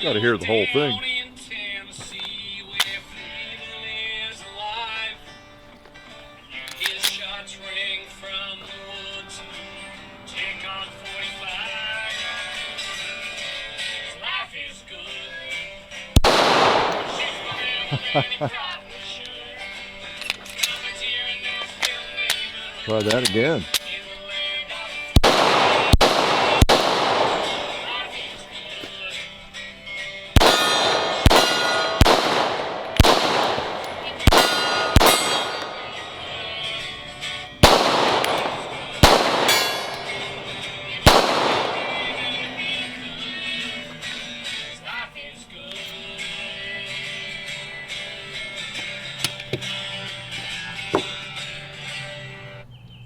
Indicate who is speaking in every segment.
Speaker 1: Got to hear the whole thing. Try that again.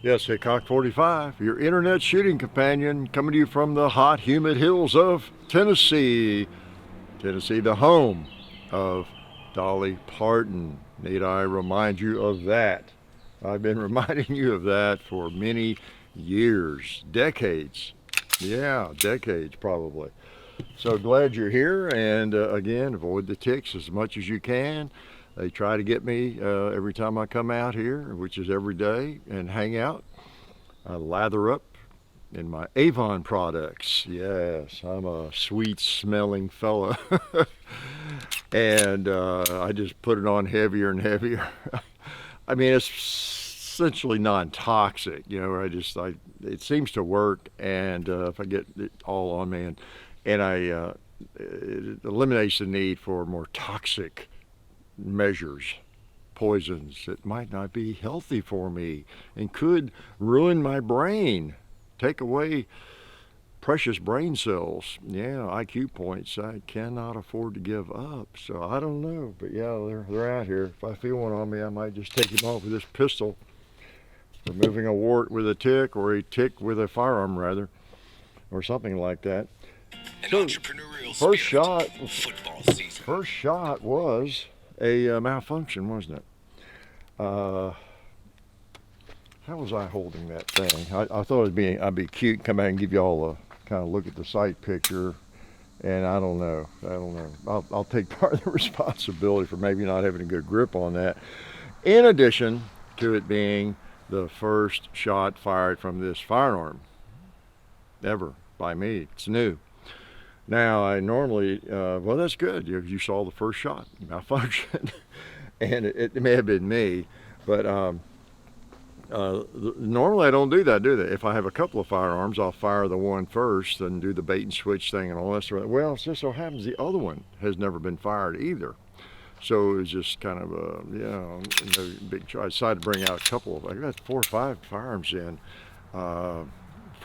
Speaker 1: Yes, Hickok 45, your internet shooting companion, coming to you from the hot, humid hills of Tennessee. Tennessee, the home of Dolly Parton. Need I remind you of that? I've been reminding you of that for many years, decades. Yeah, decades probably. So glad you're here, and again, avoid the ticks as much as you can. They try to get me every time I come out here, which is every day, and hang out. I lather up in my Avon products. Yes, I'm a sweet-smelling fella. And I just put it on heavier and heavier. I mean, it's essentially non-toxic, you know. It seems to work, and if I get it all on me, and it eliminates the need for more toxic measures, poisons that might not be healthy for me and could ruin my brain, take away precious brain cells. Yeah, IQ points I cannot afford to give up. So I don't know, but yeah, they're out here. If I feel one on me, I might just take him off with this pistol, removing a wart with a tick, or a tick with a firearm rather, or something like that.
Speaker 2: An
Speaker 1: So
Speaker 2: entrepreneurial
Speaker 1: first
Speaker 2: spirit.
Speaker 1: shot,
Speaker 2: Football season.
Speaker 1: first shot was a malfunction, wasn't it? How was I holding that thing? I thought I'd be cute and come back and give you all a kind of look at the sight picture, and I don't know. I'll take part of the responsibility for maybe not having a good grip on that. In addition to it being the first shot fired from this firearm ever by me. It's new. Now, I normally, well, that's good. You saw the first shot, malfunction. And it may have been me, but normally I don't do that, do they? If I have a couple of firearms, I'll fire the one first and do the bait and switch thing and all that sort of. Well, it just so happens the other one has never been fired either. So it was just kind of a, no big try. I decided to bring out a couple of, I got 4 or 5 firearms in.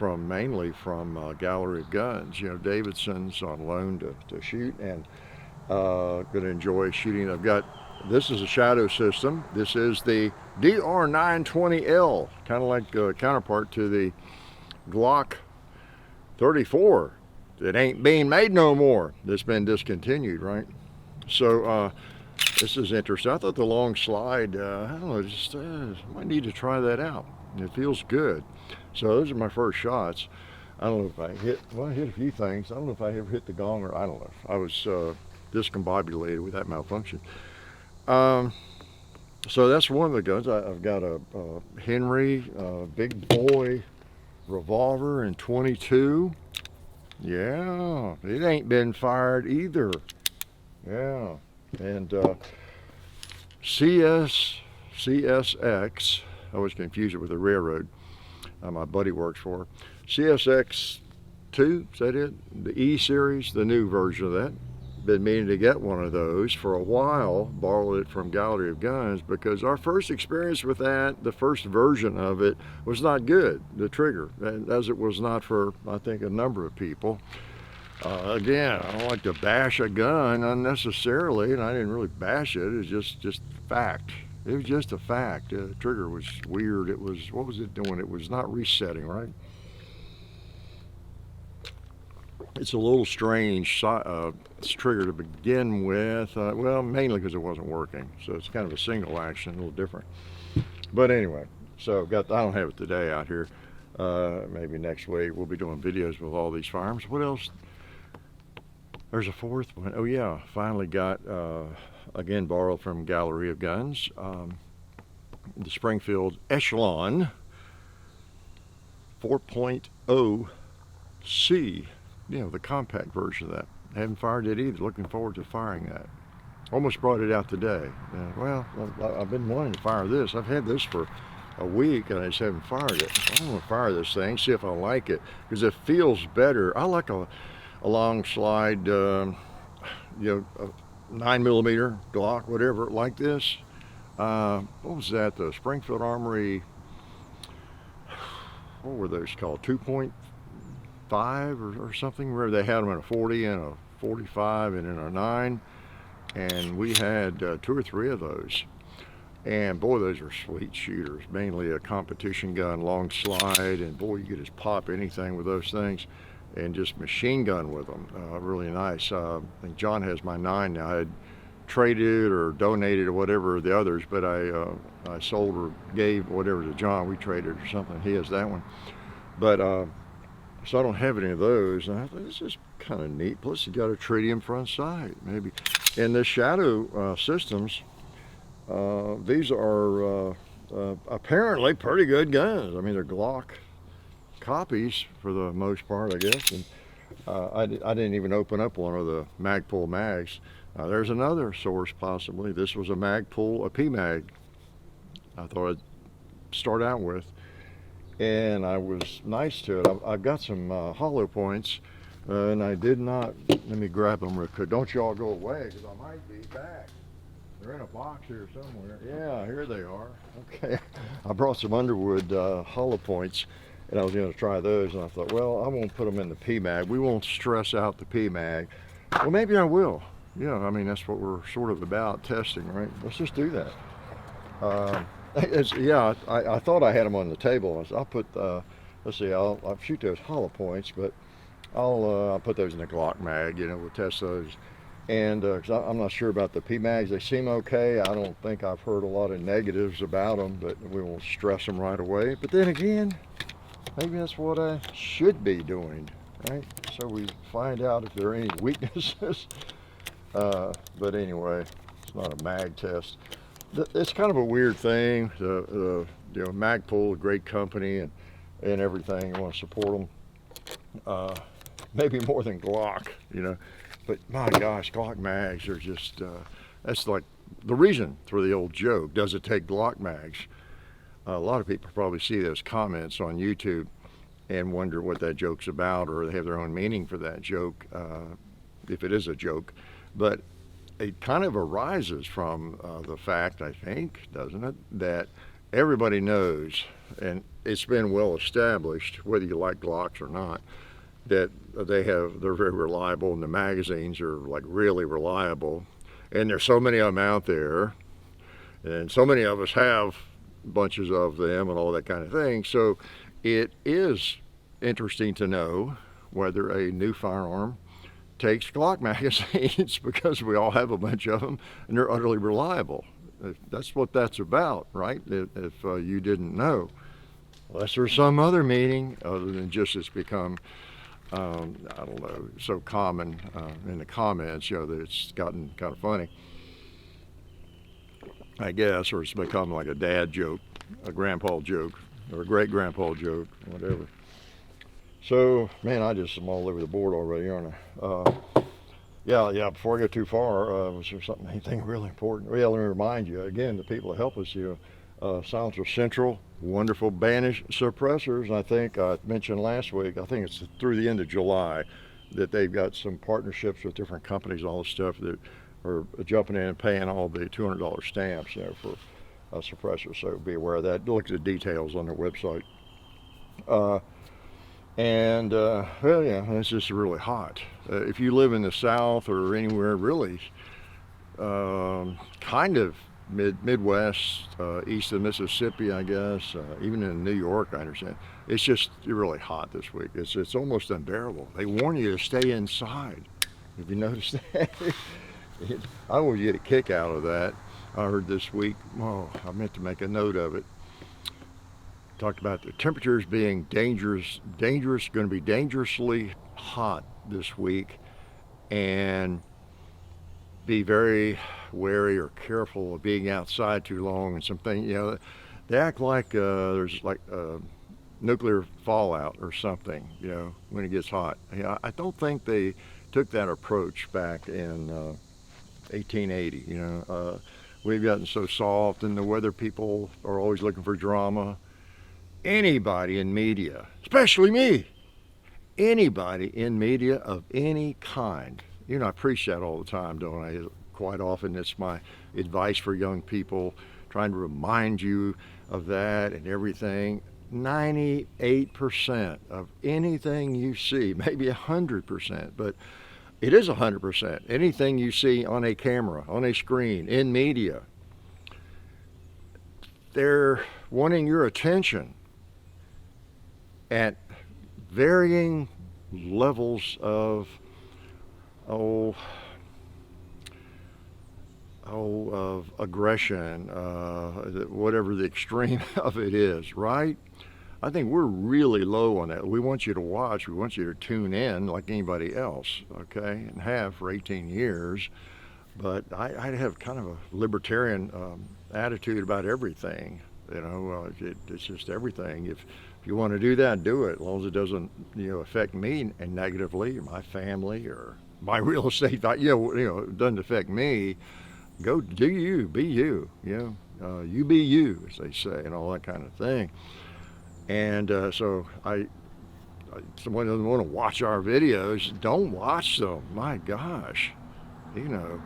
Speaker 1: Mainly from Gallery of Guns, you know, Davidson's on loan to shoot, and going to enjoy shooting. This is a Shadow System. This is the DR920L, kind of like a counterpart to the Glock 34. It ain't being made no more. It's been discontinued, right? So this is interesting. I thought the long slide, I don't know, just might need to try that out. It feels good. So those are my first shots. I don't know if I hit a few things. I don't know if I ever hit the gong, or I don't know. I was discombobulated with that malfunction. So that's one of the guns. I've got a Henry Big Boy Revolver in 22. Yeah, it ain't been fired either. Yeah, and CSX. I always confuse it with the railroad. My buddy works for CSX 2. Is that it? The E series, the new version of that. Been meaning to get one of those for a while. Borrowed it from Gallery of Guns because our first experience with that, the first version of it, was not good. The trigger, as it was not for, I think, a number of people. Again, I don't like to bash a gun unnecessarily, and I didn't really bash it. It was just fact. It was just a fact. The trigger was weird. It was, what was it doing? It was not resetting, right? It's a little strange trigger to begin with. Well, mainly because it wasn't working. So it's kind of a single action, a little different. But anyway, so I don't have it today out here. Maybe next week we'll be doing videos with all these firearms. What else? There's a fourth one. Oh yeah, finally got, again, borrowed from Gallery of Guns, the Springfield Echelon 4.0 C, the compact version of that. I haven't fired it either. Looking forward to firing that. Almost brought it out today. Well, I've been wanting to fire this. I've had this for a week and I just haven't fired it. I want to fire this thing, see if I like it, because it feels better. I like a long slide, a 9mm Glock, whatever, like this. What was that? The Springfield Armory, what were those called? 2.5 or something, where they had them in a 40 and a 45 and in a 9. And we had 2 or 3 of those. And boy, those are sweet shooters. Mainly a competition gun, long slide, and boy, you could just pop anything with those things and just machine gun with them. Really nice. I think John has my 9 now. I had traded or donated or whatever the others, but I sold or gave whatever to John. We traded or something. He has that one. But so I don't have any of those. And I thought this is kind of neat. Plus, you got a tritium front sight, maybe. And the Shadow Systems, these are apparently pretty good guns. I mean, they're Glock copies for the most part, I guess. And I didn't even open up one of the Magpul mags. There's another source possibly. This was a Magpul, a P-mag, I thought I'd start out with. And I was nice to it. I've got some hollow points, and I did not, let me grab them real quick. Don't y'all go away, because I might be back. They're in a box here somewhere. Yeah, here they are. Okay, I brought some Underwood hollow points, and I was going to try those, and I thought, well, I won't put them in the P-mag. We won't stress out the P-mag. Well, maybe I will. Yeah, I mean, that's what we're sort of about, testing, right? Let's just do that. Yeah, I thought I had them on the table. I'll put, let's see, I'll shoot those hollow points, but I'll put those in the Glock mag, we'll test those. And cause I'm not sure about the P-mags. They seem okay. I don't think I've heard a lot of negatives about them, but we won't stress them right away. But then again, maybe that's what I should be doing, right? So we find out if there are any weaknesses. But anyway, it's not a mag test. It's kind of a weird thing. Magpul, a great company and everything. You want to support them. Maybe more than Glock, But my gosh, Glock mags are just, that's like the reason for the old joke. Does it take Glock mags? A lot of people probably see those comments on YouTube and wonder what that joke's about, or they have their own meaning for that joke, if it is a joke. But it kind of arises from the fact, I think, doesn't it, that everybody knows, and it's been well established, whether you like Glocks or not, that they're very reliable, and the magazines are like really reliable, and there's so many of them out there, and so many of us have bunches of them and all that kind of thing. So it is interesting to know whether a new firearm takes Glock magazines, because we all have a bunch of them and they're utterly reliable. That's what that's about, right? If you didn't know, unless there's some other meaning other than just it's become I don't know, so common in the comments, that it's gotten kind of funny, I guess, or it's become like a dad joke, a grandpa joke, or a great grandpa joke, whatever. So, man, I just am all over the board already, aren't I? Yeah, before I go too far, was there anything really important? Well, let me remind you, again, the people that help us, Silencer Central, wonderful Banish suppressors. I think I mentioned last week, I think it's through the end of July, that they've got some partnerships with different companies, all the stuff that are jumping in and paying all the $200 stamps, for suppressors. So be aware of that. Look at the details on their website. Well, yeah, it's just really hot. If you live in the South or anywhere really kind of Midwest, east of Mississippi, I guess, even in New York, I understand, it's just really hot this week. It's almost unbearable. They warn you to stay inside. Have you noticed that? I always get a kick out of that. I heard this week, I meant to make a note of it. talked about the temperatures being going to be dangerously hot this week, and be very wary or careful of being outside too long and something. They act like there's like nuclear fallout or something, when it gets hot. I don't think they took that approach back in 1880. We've gotten so soft, and the weather people are always looking for drama. Anybody in media, especially me, anybody in media of any kind, I preach that all the time, don't I? Quite often it's my advice for young people, trying to remind you of that and everything. 98% of anything you see, maybe 100%, but it is 100%. Anything you see on a camera, on a screen, in media, they're wanting your attention at varying levels of of aggression, whatever the extreme of it is, right? I think we're really low on that. We want you to watch, we want you to tune in like anybody else, okay, and have for 18 years. But I have kind of a libertarian attitude about everything. It's just everything. If you want to do that, do it, as long as it doesn't, affect me and negatively, or my family, or my real estate. It doesn't affect me. Go do you, be you. You be you, as they say, and all that kind of thing. And so someone doesn't want to watch our videos, don't watch them. My gosh, we don't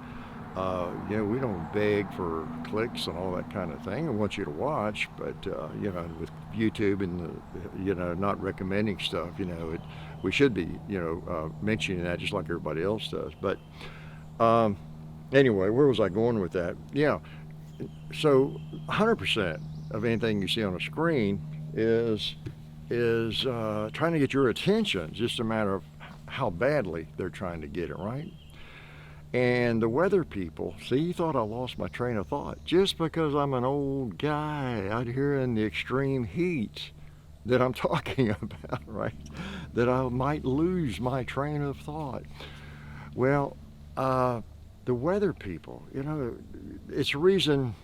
Speaker 1: beg for clicks and all that kind of thing. I want you to watch, but with YouTube and not recommending stuff, we should be mentioning that just like everybody else does. But anyway, where was I going with that? So 100% of anything you see on a screen is trying to get your attention. It's just a matter of how badly they're trying to get it, right? And the weather people, see, you thought I lost my train of thought. Just because I'm an old guy out here in the extreme heat that I'm talking about, right? That I might lose my train of thought. Well, the weather people, it's a reason,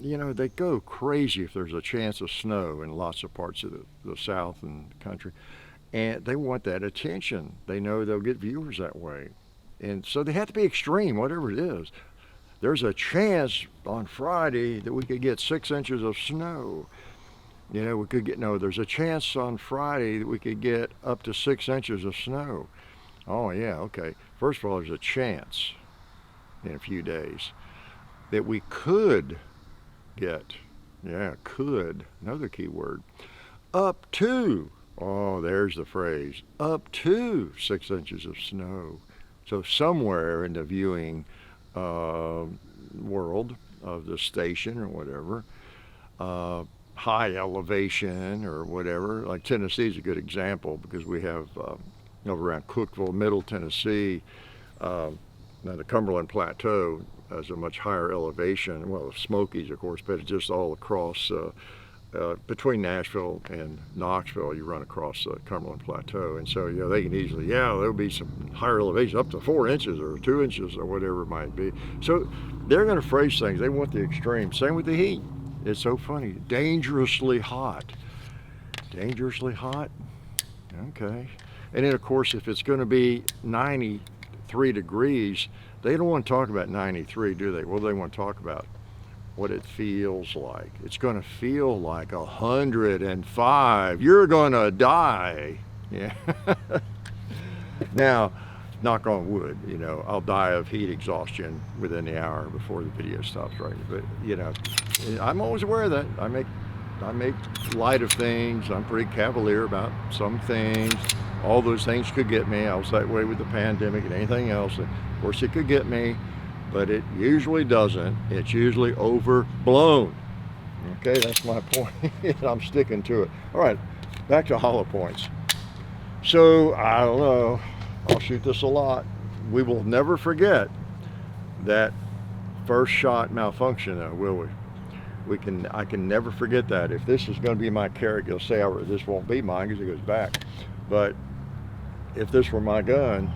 Speaker 1: they go crazy if there's a chance of snow in lots of parts of the South and the country. And they want that attention. They know they'll get viewers that way. And so they have to be extreme, whatever it is. There's a chance on Friday that we could get 6 inches of snow. There's a chance on Friday that we could get up to 6 inches of snow. Oh yeah, okay. First of all, there's a chance in a few days that we could get, could, another key word, up to, there's the phrase, up to 6 inches of snow. So somewhere in the viewing world of the station or whatever, high elevation or whatever, like Tennessee is a good example because we have over around Cookeville, Middle Tennessee, now the Cumberland Plateau has a much higher elevation. Well, the Smokies, of course, but it's just all across between Nashville and Knoxville, you run across the Cumberland Plateau. And so, they can easily, there'll be some higher elevation, up to 4 inches or 2 inches or whatever it might be. So they're going to phrase things. They want the extreme. Same with the heat. It's so funny. Dangerously hot. Dangerously hot? Okay. And then, of course, if it's going to be 93 degrees, they don't want to talk about 93, do they? Well, they want to talk about what it feels like. It's going to feel like 105. You're going to die. Yeah. Now, knock on wood, I'll die of heat exhaustion within the hour before the video stops, right? But, I'm always aware of that. I make light of things. I'm pretty cavalier about some things. All those things could get me. I was that way with the pandemic and anything else. Of course, it could get me, but it usually doesn't. It's usually overblown. Okay, that's my point. I'm sticking to it. All right, back to hollow points. So, I don't know. I'll shoot this a lot. We will never forget that first shot malfunction, though, will we? I can never forget that. If this is going to be my character, you'll say this won't be mine because it goes back. But if this were my gun,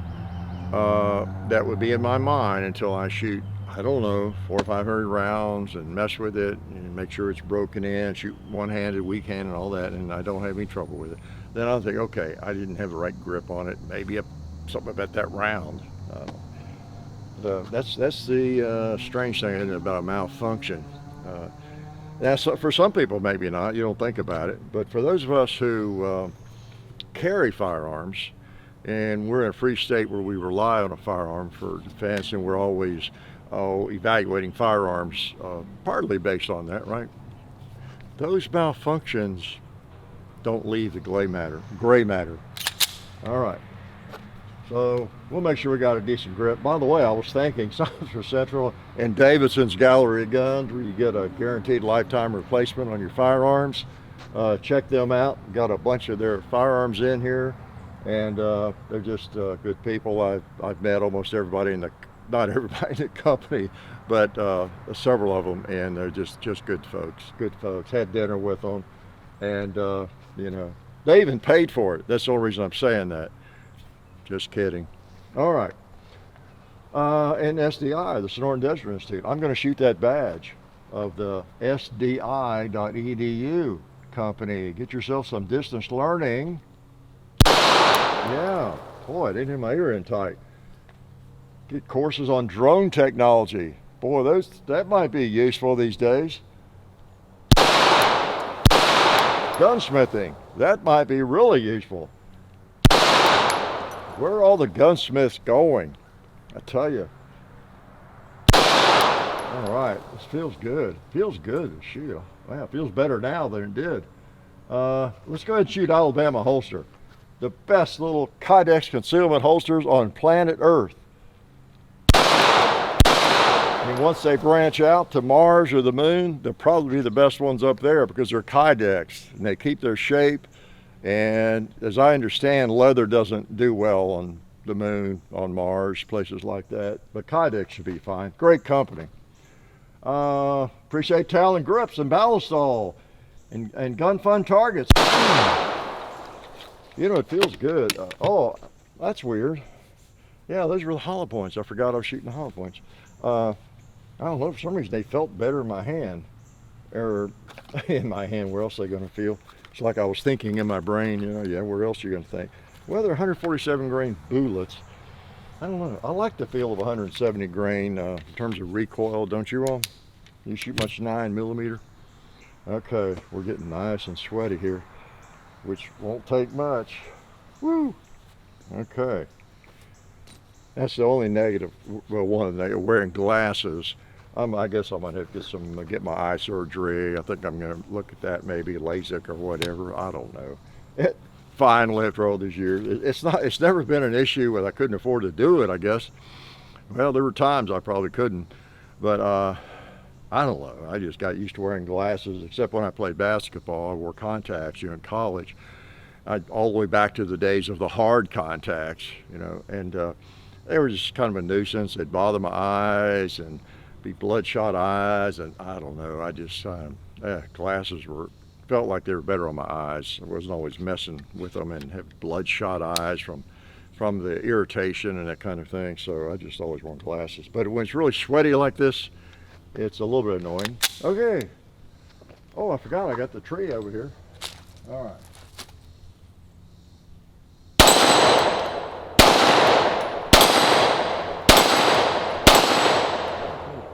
Speaker 1: that would be in my mind until I shoot, I don't know, 400 or 500 rounds and mess with it and make sure it's broken in, shoot one-handed, weak-handed, and all that, and I don't have any trouble with it. Then I'll think, okay, I didn't have the right grip on it. Maybe something about that round. That's the strange thing about a malfunction. For some people, maybe not. You don't think about it. But for those of us who carry firearms, and we're in a free state where we rely on a firearm for defense, and we're always evaluating firearms partly based on that, right? Those malfunctions don't leave the gray matter. All right. So we'll make sure we got a decent grip. By the way, I was thanking Southern Central and Davidson's Gallery of Guns, where you get a guaranteed lifetime replacement on your firearms. Check them out. Got a bunch of their firearms in here, and they're just good people. I've met almost everybody not everybody in the company, but several of them, and they're just good folks. Good folks. Had dinner with them, and you know, they even paid for it. That's the only reason I'm saying that. Just kidding. All right. And SDI, the Sonoran Desert Institute. I'm going to shoot that badge of the SDI.edu company. Get yourself some distance learning. Yeah. Boy, I didn't have my ear in tight. Get courses on drone technology. Boy, that might be useful these days. Gunsmithing. That might be really useful. Where are all the gunsmiths going? I tell you. All right, this feels good. Feels good to shoot. Wow, it feels better now than it did. Let's go ahead and shoot Alabama holster. The best little Kydex concealment holsters on planet Earth. And once they branch out to Mars or the moon, they'll probably be the best ones up there because they're Kydex and they keep their shape. And as I understand, leather doesn't do well on the moon, on Mars, places like that. But Kydex should be fine. Great company. Appreciate Talon Grips and Ballistol and Gun Fun Targets. You know, it feels good. Oh, that's weird. Yeah, those were the hollow points. I forgot I was shooting the hollow points. I don't know, for some reason they felt better in my hand. Or in my hand, where else are they going to feel? It's like I was thinking in my brain, you know, yeah, where else are you going to think? Well, they're 147 grain bullets. I don't know. I like the feel of 170 grain in terms of recoil, don't you all? You shoot much 9mm? Okay, we're getting nice and sweaty here, which won't take much. Woo! Okay. That's the only negative, well, one of the negative, wearing glasses. I guess I might have to get my eye surgery. I think I'm going to look at that, maybe LASIK or whatever. I don't know. Finally, after all these years, it's never been an issue where I couldn't afford to do it, I guess. Well, there were times I probably couldn't, but I don't know. I just got used to wearing glasses, except when I played basketball. I wore contacts, you know, in college. All the way back to the days of the hard contacts, you know, and they were just kind of a nuisance. They'd bother my eyes and be bloodshot eyes, and I don't know. I just glasses felt like they were better on my eyes. I wasn't always messing with them and have bloodshot eyes from the irritation and that kind of thing. So I just always wore glasses. But when it's really sweaty like this, it's a little bit annoying. Okay. Oh, I forgot I got the tree over here. All right.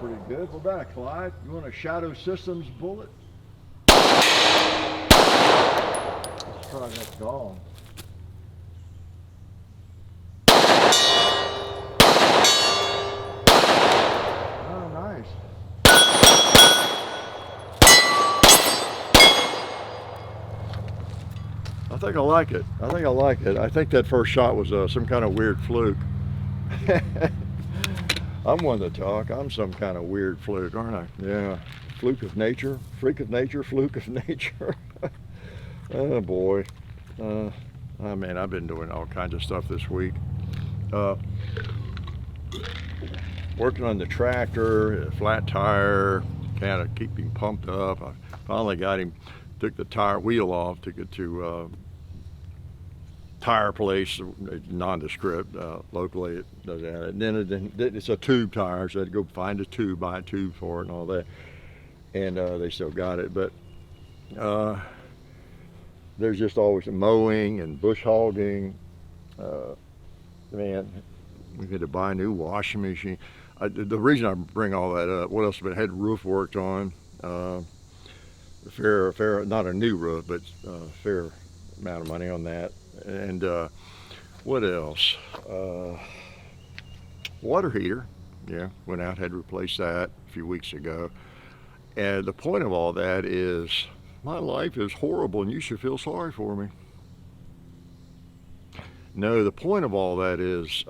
Speaker 1: Pretty good. We're back, Clyde. You want a Shadow Systems bullet? Let's try that gong. Oh, nice. I think I like it. I think that first shot was some kind of weird fluke. I'm one to talk. I'm some kind of weird fluke, aren't I? Yeah. Fluke of nature, freak of nature, fluke of nature. Oh boy. Oh man, I've been doing all kinds of stuff this week. Working on the tractor, flat tire, kind of keep him pumped up. I finally got him, took the tire wheel off, took it to tire place, nondescript, locally it does that. And then it's a tube tire, so I had to go find a tube, buy a tube for it and all that. And they still got it, but there's just always mowing and bush hogging. Man, we had to buy a new washing machine. The reason I bring all that up, what else? But I had the roof worked on. Fair, not a new roof, but fair amount of money on that. And what else? Water heater. Yeah, went out, had to replace that a few weeks ago. And the point of all that is, my life is horrible and you should feel sorry for me. No, the point of all that is,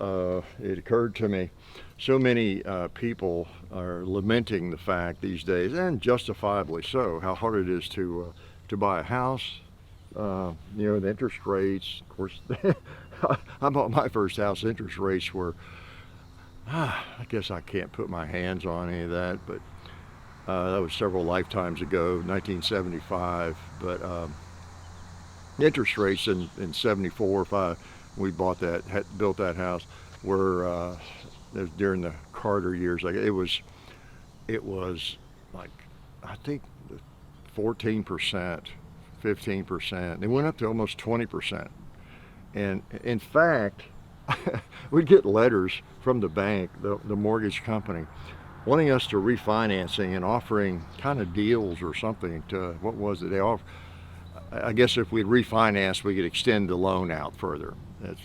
Speaker 1: it occurred to me, so many people are lamenting the fact these days, and justifiably so, how hard it is to buy a house. You know, the interest rates, of course, I bought my first house, interest rates were, I guess I can't put my hands on any of that, but that was several lifetimes ago, 1975, but interest rates in 74, 5, we bought that, built that house, were it was during the Carter years. Like it was like, I think 14%, 15%. They went up to almost 20%. And in fact, we'd get letters from the bank, the mortgage company, wanting us to refinancing and offering kind of deals or something to, what was it they offered? I guess if we'd refinance, we could extend the loan out further.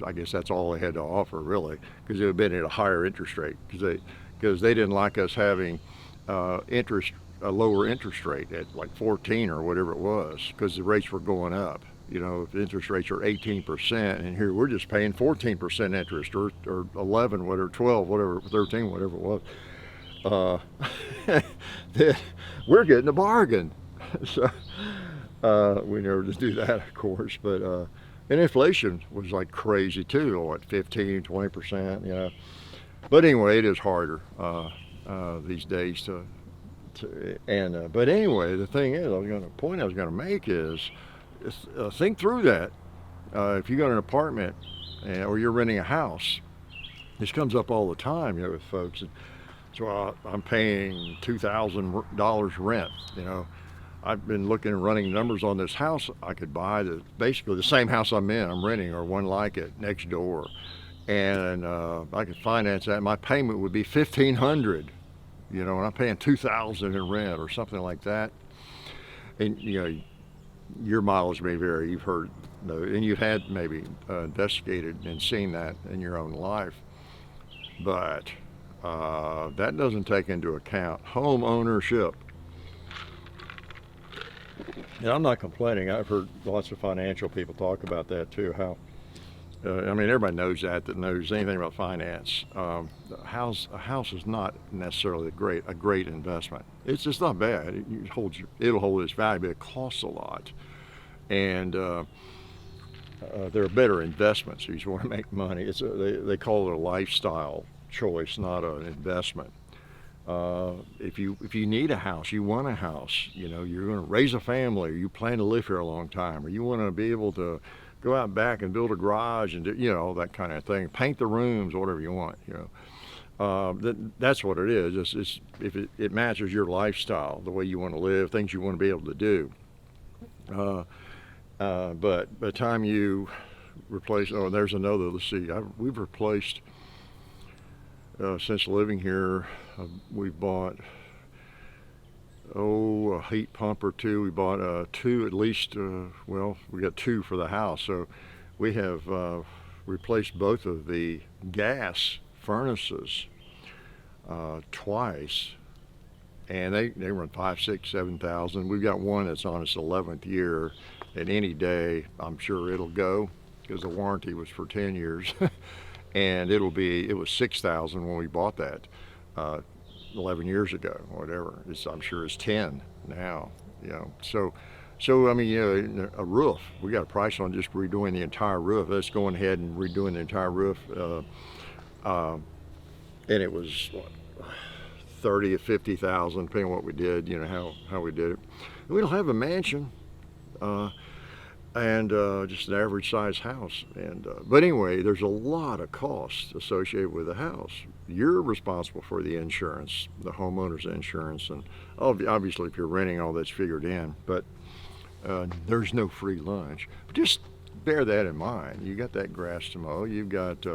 Speaker 1: I guess that's all they had to offer, really, because it would have been at a higher interest rate, because they didn't like us having a lower interest rate at like 14 or whatever it was, because the rates were going up. You know, if the interest rates are 18%, and here we're just paying 14% interest, or 11, whatever, 12, whatever, 13, whatever it was. Then we're getting a bargain. So we never just do that, of course, but and inflation was like crazy too, what, 15, 20%, you know. But anyway, it is harder these days but anyway, the thing is, the point I was going to make is, think through that. If you got an apartment or you're renting a house, this comes up all the time, you know, with folks. And so I'm paying $2,000 rent, you know. I've been looking and running numbers on this house. I could buy basically the same house I'm renting, or one like it next door, and I could finance that. My payment would be $1,500, you know, and I'm paying $2,000 in rent or something like that. And you know, your mileage may vary. You've heard, and you've had maybe investigated and seen that in your own life, but that doesn't take into account home ownership. And I'm not complaining. I've heard lots of financial people talk about that too. How, I mean, everybody knows that knows anything about finance. A house is not necessarily a great investment. It's just not bad. It'll hold its value, but it costs a lot. And there are better investments if you want to make money. They call it a lifestyle choice, not an investment. If you need a house, you want a house, you know, you're going to raise a family, or you plan to live here a long time, or you want to be able to go out back and build a garage and do, you know, that kind of thing, paint the rooms, whatever you want, you know. That's what it is. It's if it matches your lifestyle, the way you want to live, things you want to be able to do. But by the time you replace, there's another, let's see, we've replaced, since living here, we've bought, a heat pump or two. We bought two at least, well, we got two for the house. So we have replaced both of the gas furnaces twice. And they run 5, 6, 7,000. We've got one that's on its 11th year. And any day, I'm sure it'll go, because the warranty was for 10 years. And it was 6,000 when we bought that 11 years ago, whatever. I'm sure it's 10 now, you know. So I mean, you know, a roof, we got a price on just redoing the entire roof. Let's go ahead and redoing the entire roof. And it was, what, 30 or 50,000, depending on what we did, you know, how we did it. And we don't have a mansion, and just an average size house. And but anyway, there's a lot of costs associated with the house. You're responsible for the insurance, the homeowner's insurance, and obviously if you're renting, all that's figured in. But there's no free lunch. But just bear that in mind. You got that grass to mow. You've got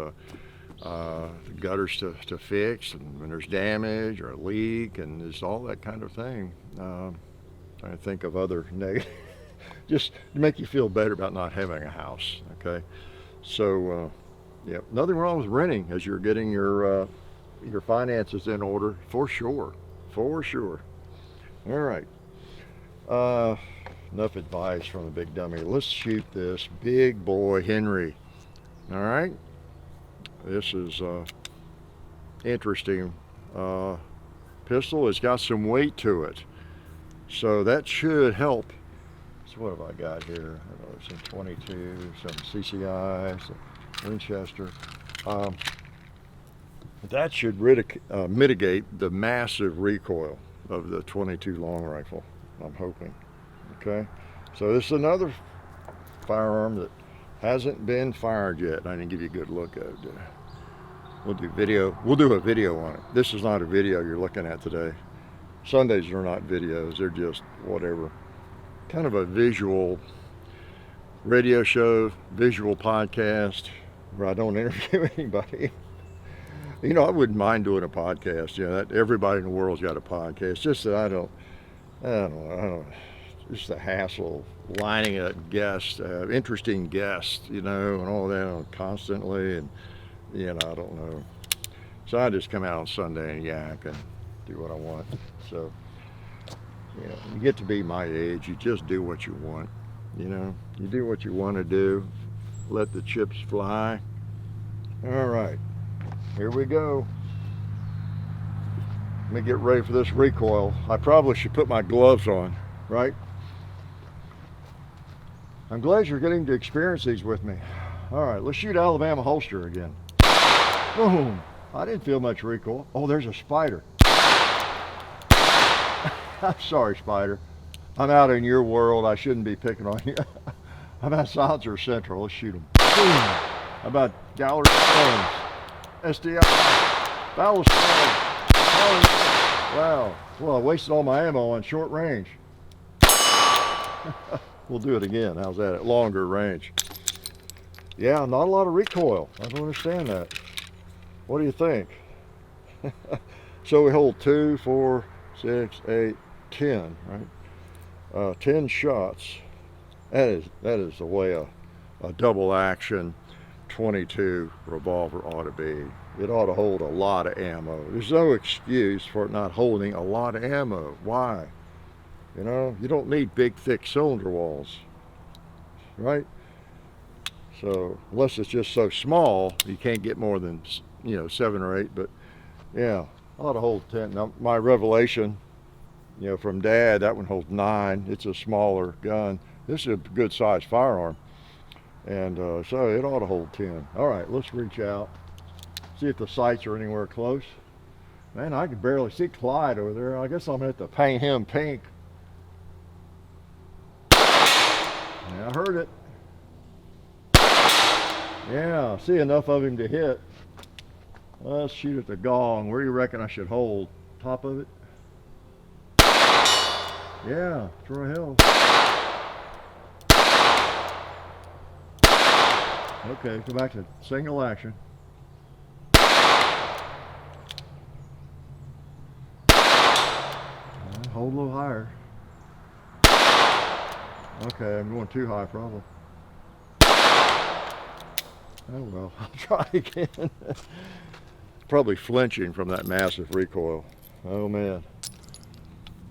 Speaker 1: gutters to fix, and when there's damage or a leak, and there's all that kind of thing. Trying to think of other negative. Just to make you feel better about not having a house, okay? So, yeah, nothing wrong with renting as you're getting your finances in order, for sure, for sure. All right, enough advice from the big dummy. Let's shoot this big boy Henry. All right, this is interesting pistol. It's got some weight to it, so that should help. So what have I got here? I don't know, some 22, some CCI, some Winchester. That should mitigate the massive recoil of the 22 long rifle, I'm hoping. Okay, so this is another firearm that hasn't been fired yet. I didn't give you a good look at it. We'll do a video on it. This is not a video you're looking at today. Sundays are not videos, they're just whatever. Kind of a visual radio show, visual podcast where I don't interview anybody. You know, I wouldn't mind doing a podcast. You know, that everybody in the world's got a podcast. Just that I don't know. Just the hassle of lining up guests, interesting guests, you know, and all that constantly, and you know, I don't know. So I just come out on Sunday and yak and do what I want. So. You know, you get to be my age, you just do what you want, you know. You do what you want to do, let the chips fly. All right, here we go. Let me get ready for this recoil. I probably should put my gloves on, right? I'm glad you're getting to experience these with me. All right, let's shoot Alabama holster again. Boom, I didn't feel much recoil. Oh, there's a spider. I'm sorry, Spider. I'm out in your world. I shouldn't be picking on you. I'm at Silencer Central. Let's shoot them. How about Gallery Stones? SDI. Ballistol. Wow. Well, I wasted all my ammo on short range. We'll do it again. How's that? At longer range. Yeah, not a lot of recoil. I don't understand that. What do you think? So we hold 2, 4, 6, 8, 10, right? 10 shots. That is the way a double action 22 revolver ought to be. It ought to hold a lot of ammo. There's no excuse for it not holding a lot of ammo. Why? You know, you don't need big, thick cylinder walls, right? So unless it's just so small, you can't get more than, you know, 7 or 8. But yeah, I ought to hold 10. Now my Revelation, you know, from Dad, that one holds 9. It's a smaller gun. This is a good sized firearm, and so it ought to hold 10. All right, let's reach out, see if the sights are anywhere close. Man, I can barely see Clyde over there. I guess I'm gonna have to paint him pink. Yeah, I heard it. Yeah, I see enough of him to hit. Let's shoot at the gong. Where do you reckon I should hold? Top of it? Yeah, Troy Hill. Okay, go back to single action. Hold a little higher. Okay, I'm going too high probably. Oh well, I'll try again. Probably flinching from that massive recoil. Oh man.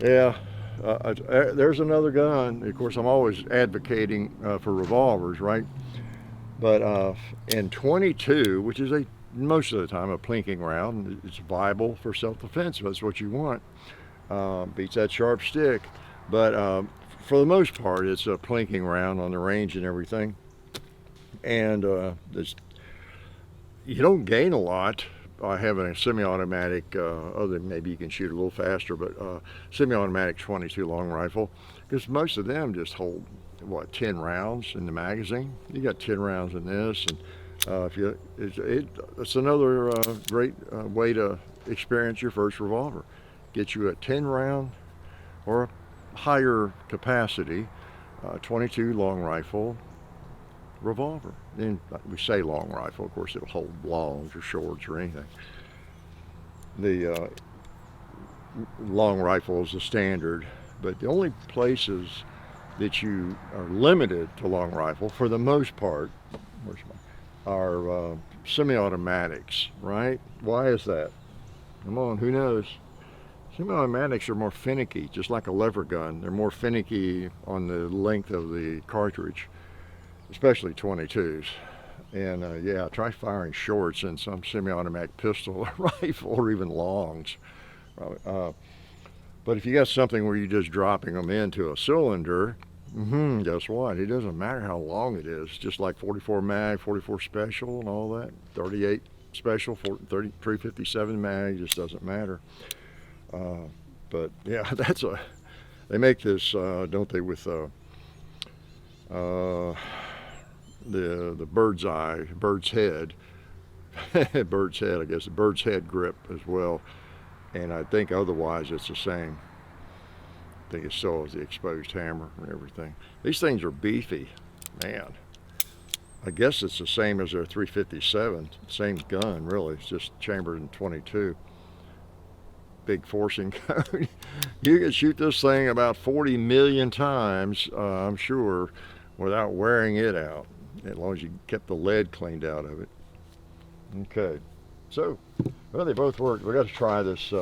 Speaker 1: Yeah. There's another gun. Of course, I'm always advocating for revolvers, right? But in 22, which is most of the time a plinking round, it's viable for self-defense. That's what you want. Beats that sharp stick. But for the most part, it's a plinking round on the range and everything. And you don't gain a lot having a semi-automatic, other than maybe you can shoot a little faster, but semi-automatic 22 long rifle, because most of them just hold, what, 10 rounds in the magazine. You got 10 rounds in this, and it's another great way to experience your first revolver. Get you a 10 round or a higher capacity 22 long rifle revolver. And we say long rifle, of course it'll hold longs or shorts or anything. The long rifle is the standard, but the only places that you are limited to long rifle, for the most part, are semi-automatics, right? Why is that? Come on, who knows? Semi-automatics are more finicky, just like a lever gun. They're more finicky on the length of the cartridge, especially 22s. And yeah, try firing shorts in some semi-automatic pistol or rifle, or even longs. But if you got something where you're just dropping them into a cylinder, guess what? It doesn't matter how long it is. Just like 44 mag, 44 special and all that, 38 special, 357 mag, just doesn't matter. But yeah, they make this, don't they, with the bird's head, bird's head, I guess, the bird's head grip as well. And I think otherwise it's the same. I think it still has the exposed hammer and everything. These things are beefy, man. I guess it's the same as their 357, same gun really, it's just chambered in 22. Big forcing cone. You can shoot this thing about 40 million times, I'm sure, without wearing it out, as long as you kept the lead cleaned out of it. Okay, so, well, they both work. We got to try this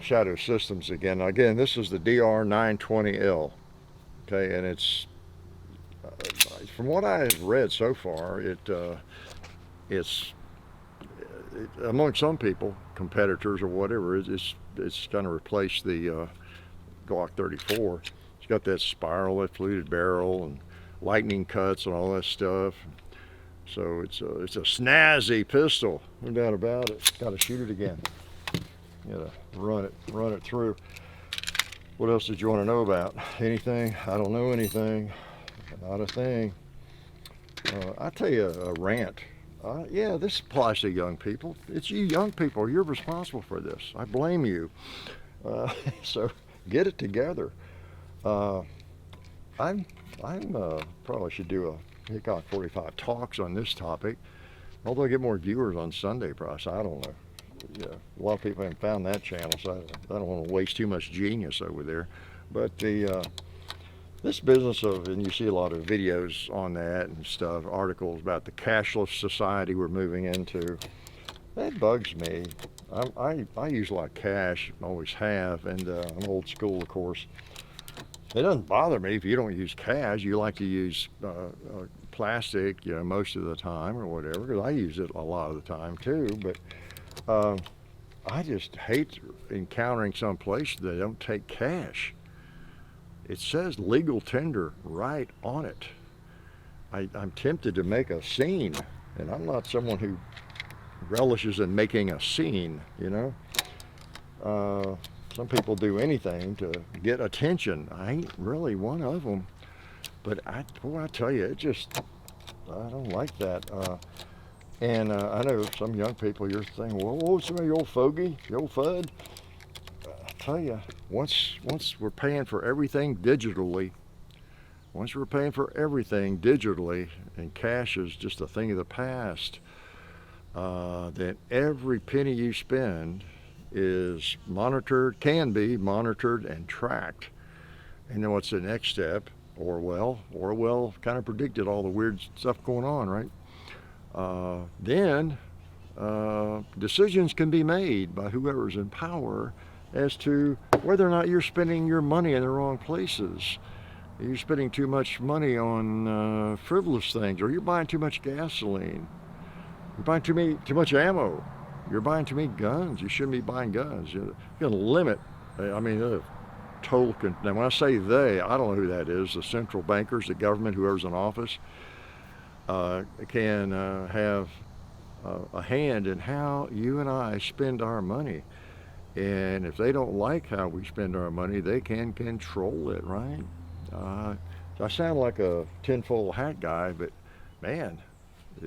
Speaker 1: Shadow Systems again. Again, this is the DR920L. Okay, and it's from what I've read so far, it's among some people, competitors or whatever, it's going to replace the Glock 34. It's got that spiral, that fluted barrel, and lightning cuts and all that stuff. So it's a snazzy pistol, no doubt about it. Got to shoot it again. You gotta run it through. What else did you want to know about? Anything? I don't know anything. Not a thing. I'll tell you a rant. Yeah, this applies to young people. It's you young people. You're responsible for this. I blame you. So get it together. I'm probably should do a Hickok 45 talks on this topic. Although I get more viewers on Sunday, perhaps. I don't know. Yeah, a lot of people haven't found that channel, so I don't want to waste too much genius over there. But this business of, and you see a lot of videos on that and stuff, articles about the cashless society we're moving into, that bugs me. I use a lot of cash, always have, and I'm old school, of course. It doesn't bother me if you don't use cash. You like to use plastic, most of the time or whatever, because I use it a lot of the time too. But I just hate encountering some place that don't take cash. It says legal tender right on it. I'm tempted to make a scene, and I'm not someone who relishes in making a scene, Some people do anything to get attention. I ain't really one of them. But I tell you, I don't like that. And I know some young people, you're saying, well, what's the old fogey, the old fud? I tell you, once we're paying for everything digitally, and cash is just a thing of the past, then every penny you spend is monitored, can be monitored and tracked. And then what's the next step? Orwell kind of predicted all the weird stuff going on, right? Then decisions can be made by whoever's in power as to whether or not you're spending your money in the wrong places. You're spending too much money on frivolous things, or you're buying too much gasoline. You're buying too much ammo. You're buying too many guns. You shouldn't be buying guns. You're going to limit. I mean, now when I say they, I don't know who that is. The central bankers, the government, whoever's in office, can have a hand in how you and I spend our money. And if they don't like how we spend our money, they can control it, right? I sound like a tinfoil hat guy, but man,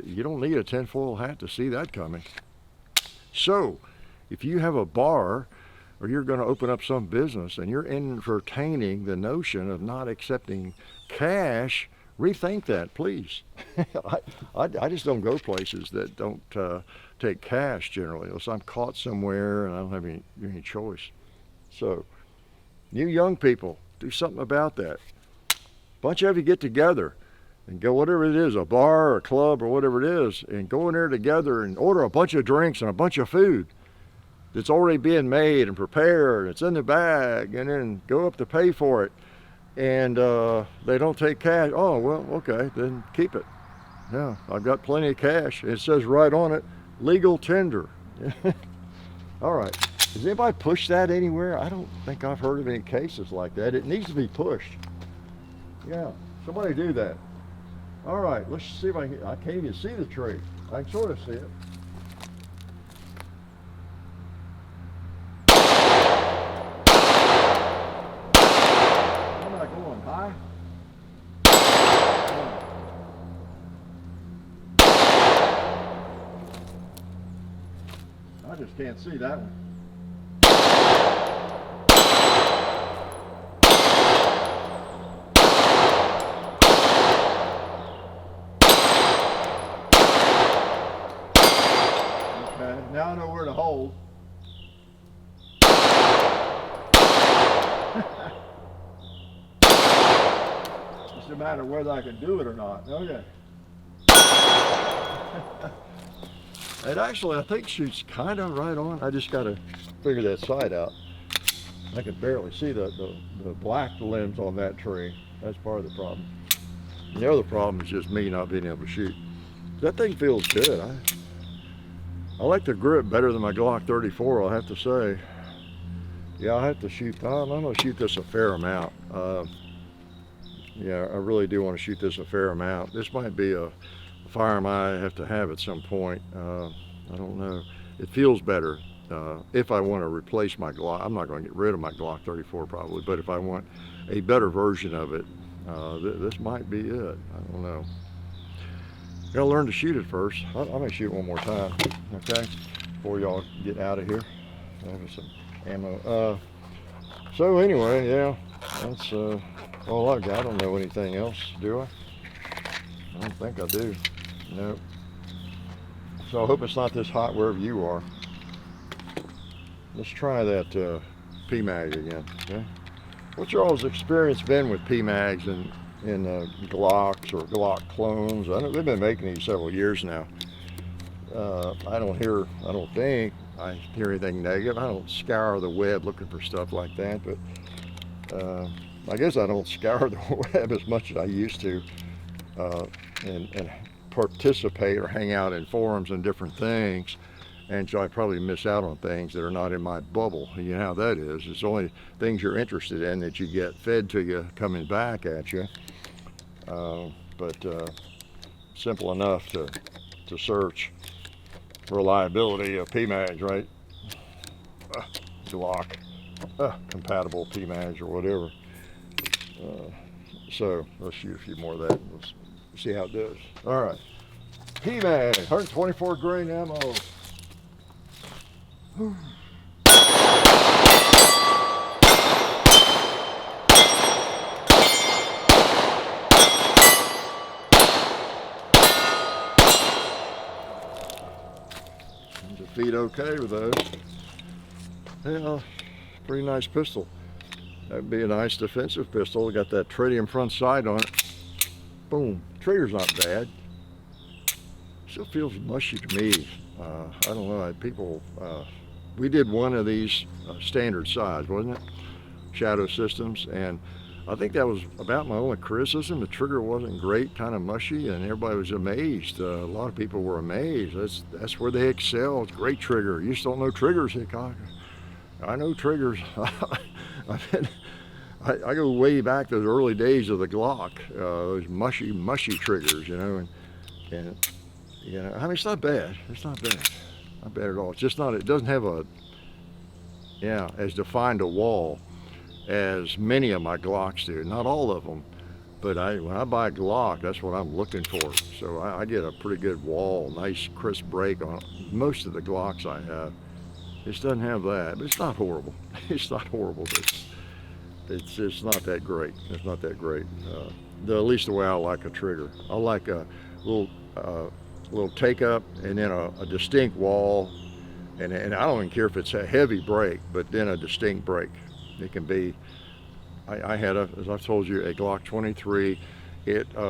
Speaker 1: you don't need a tinfoil hat to see that coming. So, if you have a bar or you're going to open up some business and you're entertaining the notion of not accepting cash, rethink that, please. I just don't go places that don't take cash generally, unless I'm caught somewhere and I don't have any choice. So, you young people, do something about that. A bunch of you get together and go, whatever it is, a bar or a club or whatever it is, and go in there together and order a bunch of drinks and a bunch of food that's already being made and prepared. It's in the bag, and then go up to pay for it. And they don't take cash. Oh, well, okay, then keep it. Yeah, I've got plenty of cash. It says right on it, legal tender. All right. Has anybody pushed that anywhere? I don't think I've heard of any cases like that. It needs to be pushed. Yeah, somebody do that. All right, let's see if I can't even see the tree. I can sort of see it. Am I going high? I just can't see that one. Now I know where to hold. It's a matter of whether I can do it or not. Okay. It actually, I think, shoots kind of right on. I just got to figure that sight out. I can barely see the black limbs on that tree. That's part of the problem. And the other problem is just me not being able to shoot. That thing feels good. I like the grip better than my Glock 34, I'll have to say. Yeah, I'll have to shoot, I'm going to shoot this a fair amount. Yeah, I really do want to shoot this a fair amount. This might be a firearm I have to have at some point. I don't know. It feels better if I want to replace my Glock. I'm not going to get rid of my Glock 34 probably, but if I want a better version of it, this might be it. I don't know. Gotta learn to shoot it first. I'm gonna shoot it one more time, okay? Before y'all get out of here. I have some ammo. So anyway, yeah, that's all I've got. I don't know anything else, do I? I don't think I do. Nope. So I hope it's not this hot wherever you are. Let's try that PMAG again, okay? What's y'all's experience been with PMAGs and Glocks or Glock clones? I know they've been making these several years now. I don't think I hear anything negative. I don't scour the web looking for stuff like that, but I guess I don't scour the web as much as I used to, and participate or hang out in forums and different things, and so I probably miss out on things that are not in my bubble. You know how that is. It's only things you're interested in that you get fed to you coming back at you. But simple enough to search reliability of PMAGs, right? Glock compatible PMAGs or whatever. So let's shoot a few more of that and let's see how it does. All right, PMAG, 124 grain ammo. Feet okay with those. Yeah, pretty nice pistol. That'd be a nice defensive pistol. Got that tritium front sight on it. Boom. Trigger's not bad. Still feels mushy to me. I don't know. People, we did one of these standard size, wasn't it? Shadow Systems, and I think that was about my only criticism. The trigger wasn't great, kind of mushy, and everybody was amazed. A lot of people were amazed. That's where they excel. It's a great trigger. You just don't know triggers, Hickok. I know triggers. I go way back to those early days of the Glock, those mushy triggers, you know, and You know, I mean, it's not bad. It's not bad. Not bad at all. It's just not, it doesn't have a, yeah, as defined a wall as many of my Glocks do. Not all of them, but when I buy a Glock, that's what I'm looking for. So I get a pretty good wall, nice crisp break on most of the Glocks I have. This doesn't have that, but it's not horrible. It's not horrible. It's just not that great. It's not that great. At least the way I like a trigger. I like a little take up and then a distinct wall, and I don't even care if it's a heavy break, but then a distinct break. It can be. I had as I've told you, a Glock 23.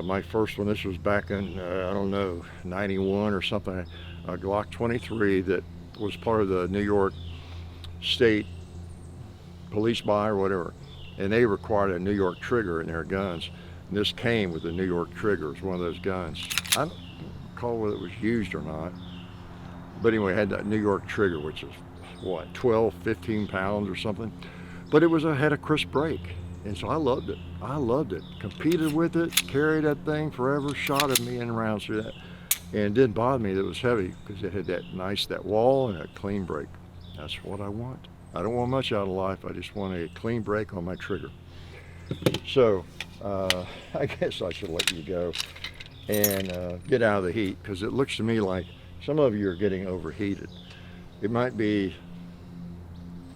Speaker 1: My first one. This was back in I don't know, 91 or something. A Glock 23 that was part of the New York State police buy or whatever, and they required a New York trigger in their guns. And this came with a New York trigger. It's one of those guns. I don't recall whether it was used or not, but anyway, it had that New York trigger, which is what, 12, 15 pounds or something. But it had a crisp break, and so I loved it. I loved it. Competed with it, carried that thing forever, shot a million rounds through that. And it didn't bother me that it was heavy because it had that wall and a clean break. That's what I want. I don't want much out of life. I just want a clean break on my trigger. So I guess I should let you go and get out of the heat, because it looks to me like some of you are getting overheated. It might be,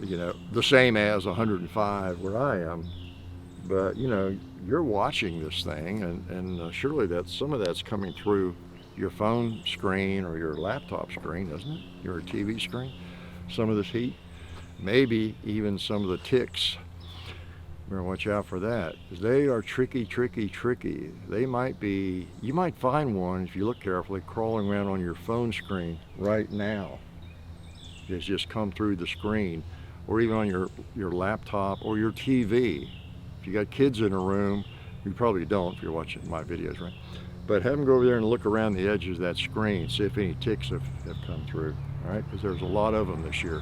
Speaker 1: you know, the same as 105 where I am, but you know, you're watching this thing, and surely some of that's coming through your phone screen or your laptop screen, doesn't it? Your TV screen. Some of this heat, maybe even some of the ticks. Better watch out for that, because they are tricky. They might be, you might find one, if you look carefully, crawling around on your phone screen right now. It's just come through the screen, or even on your laptop or your TV. If you got kids in a room, you probably don't if you're watching my videos, right? But have them go over there and look around the edges of that screen, see if any ticks have come through, all right? Because there's a lot of them this year.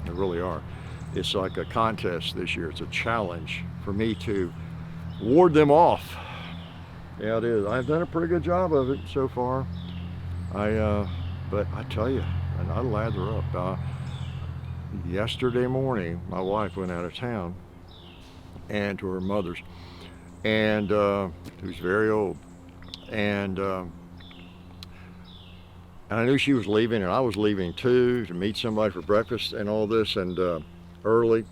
Speaker 1: There really are. It's like a contest this year. It's a challenge for me to ward them off. Yeah, it is. I've done a pretty good job of it so far. But I tell you, and I lather up. Yesterday morning, my wife went out of town and to her mother's, and who's very old. And I knew she was leaving, and I was leaving too, to meet somebody for breakfast and all this, and early.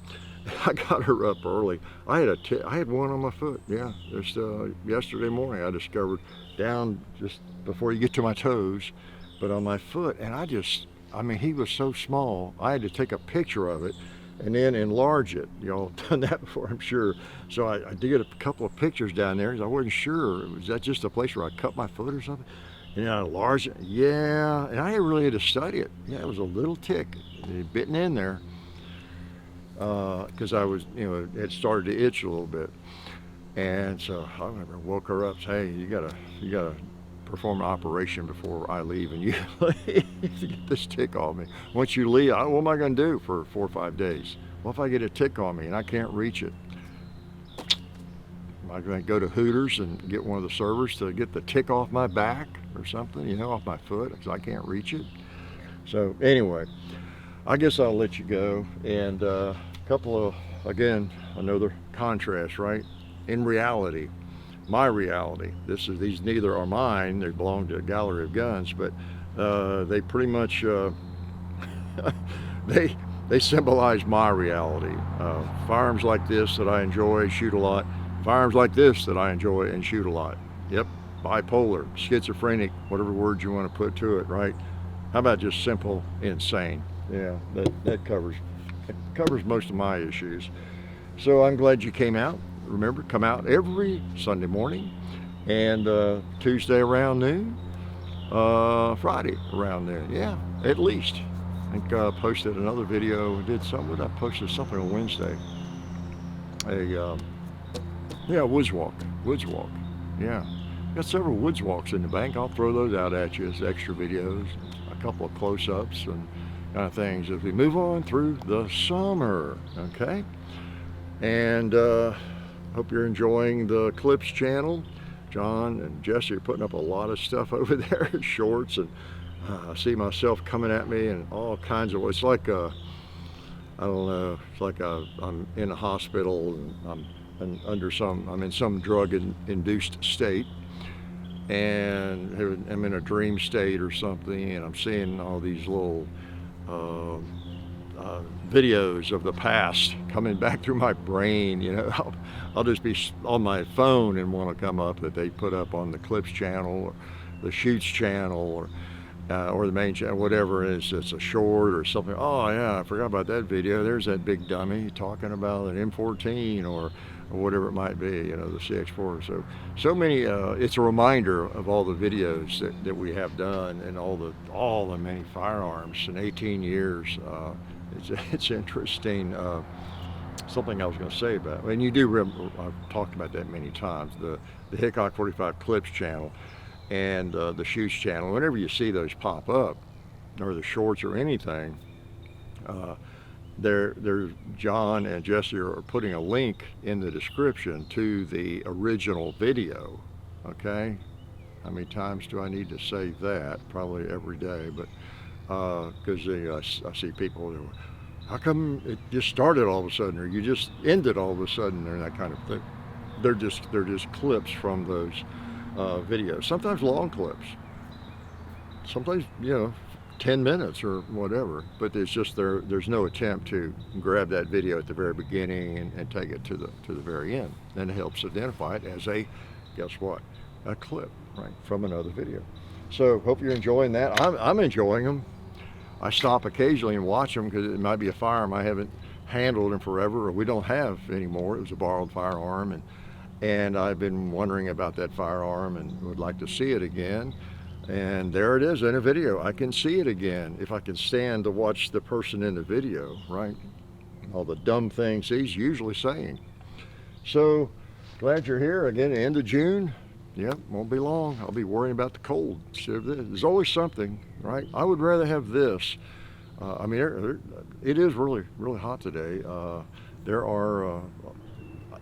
Speaker 1: I got her up early. I had one on my foot. Yeah, just yesterday morning I discovered, down just before you get to my toes, but on my foot. And I mean, he was so small, I had to take a picture of it and then enlarge it. Y'all done that before, I'm sure. So I did get a couple of pictures down there, because I wasn't sure. Was that just a place where I cut my foot or something? And I enlarged it. Yeah, and I really had to study it. Yeah, it was a little tick. It had bitten in there. Because I was, you know, it had started to itch a little bit. And so I remember woke her up, hey, you gotta perform an operation before I leave, and you to get this tick off me. Once you leave, what am I going to do for 4 or 5 days? What if I get a tick on me and I can't reach it? Am I going to go to Hooters and get one of the servers to get the tick off my back or something, you know, off my foot, because I can't reach it? So anyway, I guess I'll let you go. And a couple of, again, another contrast, right? In reality, my reality, these neither are mine, they belong to a gallery of guns, but they pretty much they symbolize my reality. Firearms like this that I enjoy, shoot a lot. Firearms like this that I enjoy and shoot a lot. Yep, bipolar, schizophrenic, whatever word you want to put to it, right? How about just simple insane? Yeah, that covers most of my issues. So I'm glad you came out. Remember, come out every Sunday morning, and Tuesday around noon, Friday around noon. Yeah, at least. I think I posted another video. I posted something on Wednesday. Woods walk. Yeah, got several woods walks in the bank. I'll throw those out at you as extra videos, a couple of close-ups and kind of things as we move on through the summer. Okay, and hope you're enjoying the Clips channel. John and Jesse are putting up a lot of stuff over there, shorts, and I see myself coming at me in all kinds of ways. It's like I don't know, it's like I'm in a hospital and I'm in some drug-induced state, and I'm in a dream state or something, and I'm seeing all these little videos of the past coming back through my brain. I'll just be on my phone and want to come up that they put up on the Clips channel or the Shoots channel or the main channel, whatever it is. It's a short or something. Oh yeah, I forgot about that video. There's that big dummy talking about an M14 or whatever it might be, the CX4. So many. It's a reminder of all the videos that we have done and all the many firearms in 18 years. It's interesting. Something I was going to say about, and you do remember, I've talked about that many times, the Hickok 45 Clips channel and the Shoots channel. Whenever you see those pop up, or the shorts or anything, there's John and Jesse are putting a link in the description to the original video. Okay, how many times do I need to say that? Probably every day, but because I see people who, how come it just started all of a sudden, or you just ended all of a sudden, or that kind of thing. They're just clips from those videos. Sometimes long clips. Sometimes 10 minutes or whatever. But it's just there's no attempt to grab that video at the very beginning and take it to the very end. And it helps identify it as a, guess what, a clip, right, from another video. So hope you're enjoying that. I'm enjoying them. I stop occasionally and watch them because it might be a firearm I haven't handled in forever, or we don't have anymore. It was a borrowed firearm, and I've been wondering about that firearm and would like to see it again. And there it is in a video. I can see it again if I can stand to watch the person in the video, right? All the dumb things he's usually saying. So glad you're here again. End of June. Yep, won't be long. I'll be worrying about the cold. There's always something, right? I would rather have this. I mean, it is really, really hot today. There are a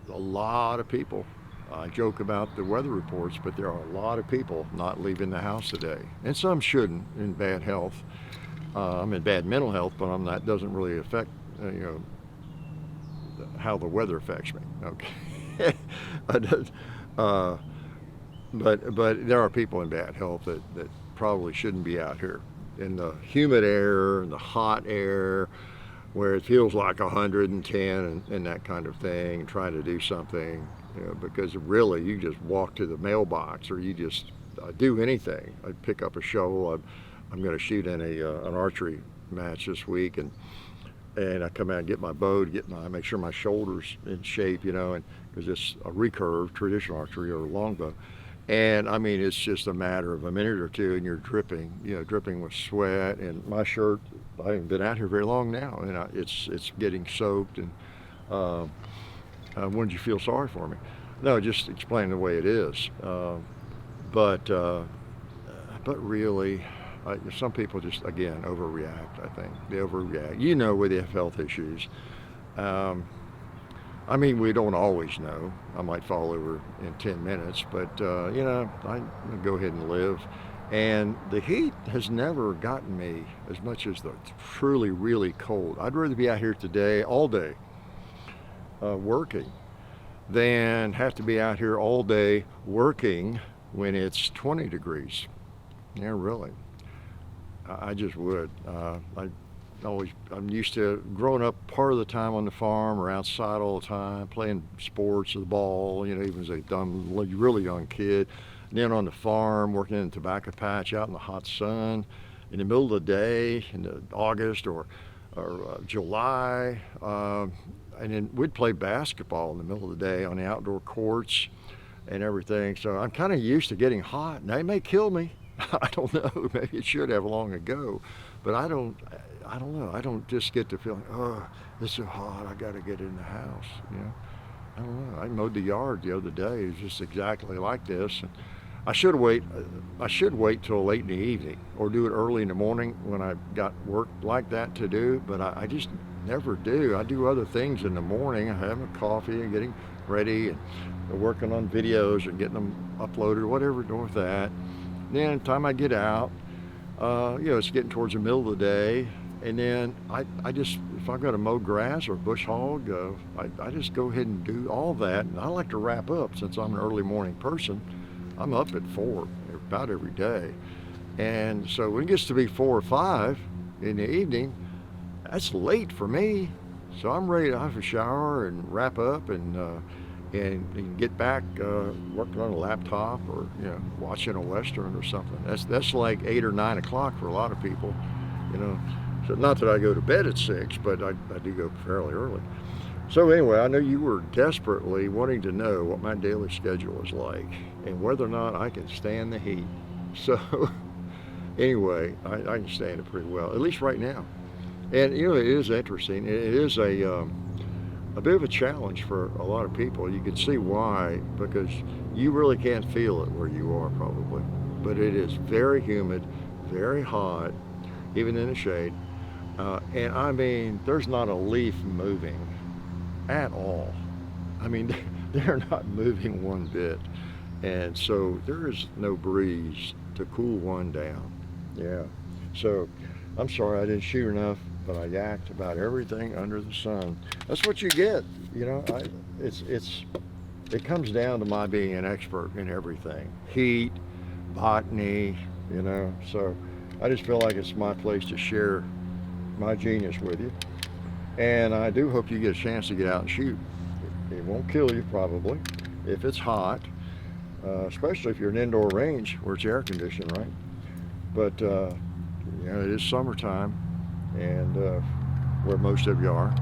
Speaker 1: lot of people. I joke about the weather reports, but there are a lot of people not leaving the house today. And some shouldn't, in bad health. I'm in bad mental health, but that doesn't really affect, how the weather affects me. Okay. But there are people in bad health that probably shouldn't be out here in the humid air and the hot air where it feels like 110 and that kind of thing, and trying to do something, because really you just walk to the mailbox, or you just do anything. I pick up a shovel. I'm going to shoot in an archery match this week, and I come out and get my bow to make sure my shoulders in shape, and because it's a recurve, traditional archery or longbow. And I mean, it's just a matter of a minute or two, and you're dripping with sweat. And my shirt, I haven't been out here very long now, and it's getting soaked. And wouldn't you feel sorry for me? No, just explain the way it is. But really, some people just, again, overreact. I think they overreact. Where they have health issues. I mean, we don't always know. I might fall over in 10 minutes, but, I go ahead and live. And the heat has never gotten me as much as the truly, really cold. I'd rather be out here today, all day, working, than have to be out here all day working when it's 20 degrees. Yeah, really. I just would. I'm used to growing up part of the time on the farm or outside all the time, playing sports or the ball, even as a dumb, really young kid. And then on the farm, working in a tobacco patch out in the hot sun in the middle of the day, in August or July. And then we'd play basketball in the middle of the day on the outdoor courts and everything. So I'm kind of used to getting hot. Now, it may kill me. I don't know. Maybe it should have long ago. But I don't know. I don't just get the feeling, oh, it's so hot, I got to get in the house. I don't know. I mowed the yard the other day. It's just exactly like this. And I should wait till late in the evening, or do it early in the morning when I've got work like that to do. But I just never do. I do other things in the morning. I'm having coffee and getting ready, and working on videos or getting them uploaded or whatever, doing with that. Then the time I get out, it's getting towards the middle of the day, and then I just, if I've got to mow grass or bush hog, I just go ahead and do all that. And I like to wrap up, since I'm an early morning person. I'm up at 4 about every day. And so when it gets to be 4 or 5 in the evening, that's late for me. So I'm ready to have a shower and wrap up and get back working on a laptop, or watching a Western or something. That's like 8 or 9 o'clock for a lot of people. So not that I go to bed at 6, but I do go fairly early. So anyway, I know you were desperately wanting to know what my daily schedule is like and whether or not I can stand the heat. So anyway, I can stand it pretty well, at least right now. And it is interesting. It is a bit of a challenge for a lot of people. You can see why, because you really can't feel it where you are probably. But it is very humid, very hot, even in the shade. And I mean, there's not a leaf moving at all. I mean, they're not moving one bit. And so there is no breeze to cool one down. Yeah. So I'm sorry I didn't shoot enough, but I yacked about everything under the sun. That's what you get. It comes down to my being an expert in everything. Heat, botany, so I just feel like it's my place to share my genius with you. And I do hope you get a chance to get out and shoot. It won't kill you probably if it's hot, especially if you're in an indoor range where it's air conditioned, right? But it is summertime, and where most of you are.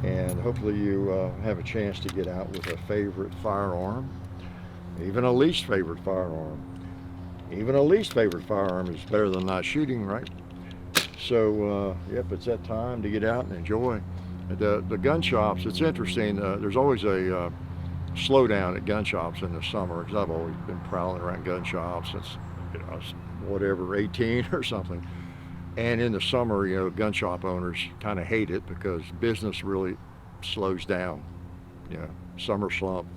Speaker 1: And hopefully you have a chance to get out with a favorite firearm, even a least favorite firearm. Even a least favorite firearm is better than not shooting, right? So, yep, it's that time to get out and enjoy. The gun shops, it's interesting. There's always a slowdown at gun shops in the summer, because I've always been prowling around gun shops since, I was, 18 or something. And in the summer, gun shop owners kind of hate it because business really slows down. Summer slump.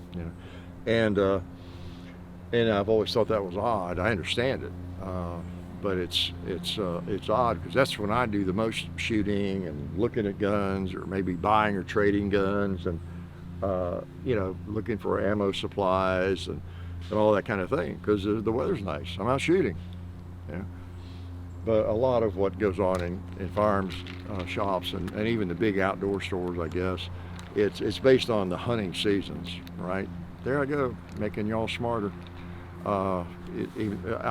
Speaker 1: And I've always thought that was odd. I understand it. But it's odd, because that's when I do the most shooting and looking at guns, or maybe buying or trading guns, and looking for ammo supplies and all that kind of thing, because the weather's nice. I'm out shooting. But a lot of what goes on in firearms shops and even the big outdoor stores, I guess, it's based on the hunting seasons, right? There I go, making y'all smarter. I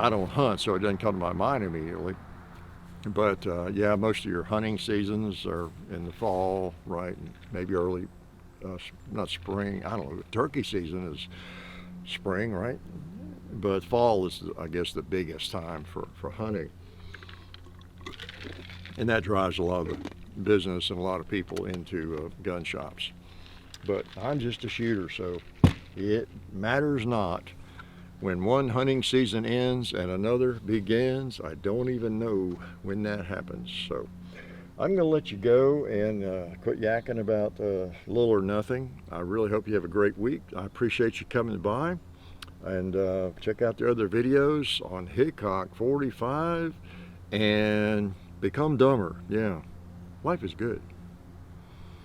Speaker 1: don't hunt, so it doesn't come to my mind immediately. But yeah, most of your hunting seasons are in the fall, right? And maybe early, not spring. I don't know. Turkey season is spring, right? But fall is, I guess, the biggest time for hunting. And that drives a lot of the business and a lot of people into gun shops. But I'm just a shooter, so it matters not. When one hunting season ends and another begins, I don't even know when that happens. So I'm going to let you go and quit yakking about little or nothing. I really hope you have a great week. I appreciate you coming by. And check out the other videos on Hickok 45 and become dumber. Yeah, life is good.